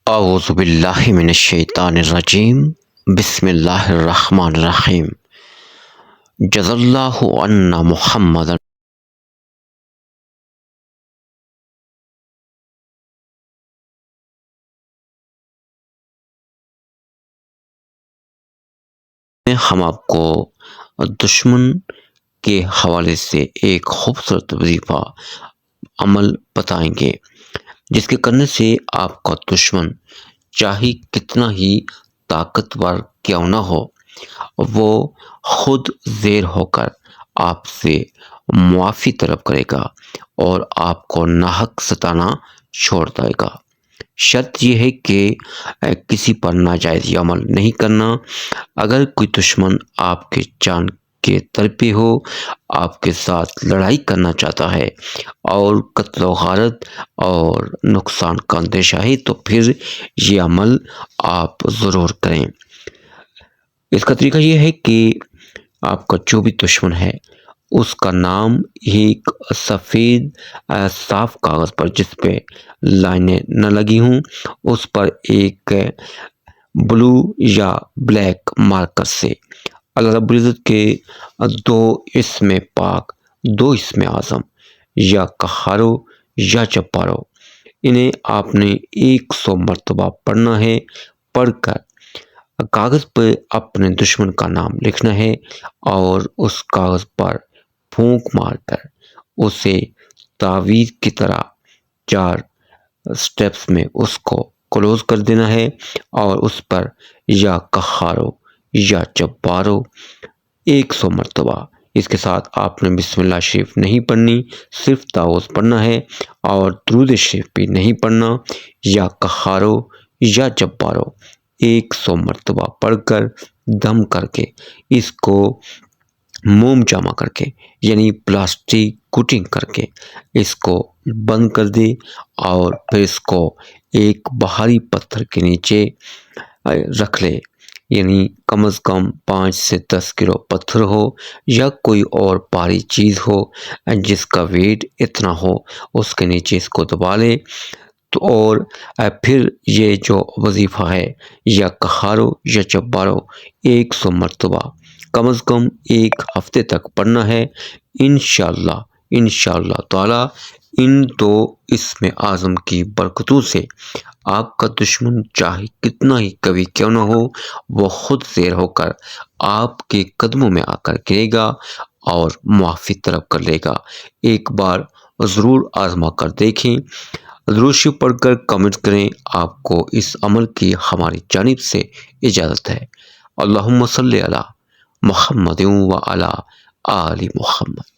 اعوذ باللہ من الشیطان الرجیم، بسم اللہ الرحمن الرحیم۔ جزا اللہ عنا محمد ہم آپ کو دشمن کے حوالے سے ایک خوبصورت وظیفہ عمل بتائیں گے، جس کے کرنے سے آپ کا دشمن چاہے کتنا ہی طاقتور کیوں نہ ہو، وہ خود زیر ہو کر آپ سے معافی طلب کرے گا اور آپ کو ناحق ستانا چھوڑ دے گا۔ شرط یہ ہے کہ کسی پر ناجائز عمل نہیں کرنا۔ اگر کوئی دشمن آپ کے جان کے طلبی ہو، آپ کے ساتھ لڑائی کرنا چاہتا ہے اور قتل و غارت اور نقصان کا اندیشہ ہے، تو پھر یہ عمل آپ ضرور کریں۔ اس کا طریقہ یہ ہے کہ آپ کا جو بھی دشمن ہے، اس کا نام ایک سفید صاف کاغذ پر، جس پہ لائنیں نہ لگی ہوں، اس پر ایک بلو یا بلیک مارکر سے اللہ رب العزت کے دو اسم پاک، دو اسم اعظم، یا قہارو یا جبارو، انہیں آپ نے 100 مرتبہ پڑھنا ہے۔ پڑھ کر کاغذ پہ اپنے دشمن کا نام لکھنا ہے اور اس کاغذ پر پھونک مار کر اسے تعویذ کی طرح 4 سٹیپس میں اس کو کلوز کر دینا ہے، اور اس پر یا قہارو یا جبارو 100 مرتبہ۔ اس کے ساتھ آپ نے بسم اللہ شریف نہیں پڑھنی، صرف تعوذ پڑھنا ہے، اور درود شریف بھی نہیں پڑھنا۔ یا قہارو یا جبارو 100 مرتبہ پڑھ کر دم کر کے اس کو موم جامع کر کے، یعنی پلاسٹک کوٹنگ کر کے اس کو بند کر دے، اور پھر اس کو ایک بھاری پتھر کے نیچے رکھ لے، یعنی کم از کم 5 سے 10 کلو پتھر ہو یا کوئی اور بھاری چیز ہو جس کا ویٹ اتنا ہو، اس کے نیچے اس کو دبا لے۔ تو اور پھر یہ جو وظیفہ ہے، یا قہارو یا جبارو 100 مرتبہ کم از کم 1 ہفتے تک پڑھنا ہے۔ انشاءاللہ تعالی ان 2 اسم اعظم کی برکتوں سے آپ کا دشمن چاہے کتنا ہی قوی کیوں نہ ہو، وہ خود زیر ہو کر آپ کے قدموں میں آ کر گرے گا اور معافی طلب کر لے گا۔ ایک بار ضرور آزما کر دیکھیں۔ درود شریف پڑھ کر کمنٹ کریں۔ آپ کو اس عمل کی ہماری جانب سے اجازت ہے۔ اللہم صلی علی محمد و علی آل محمد۔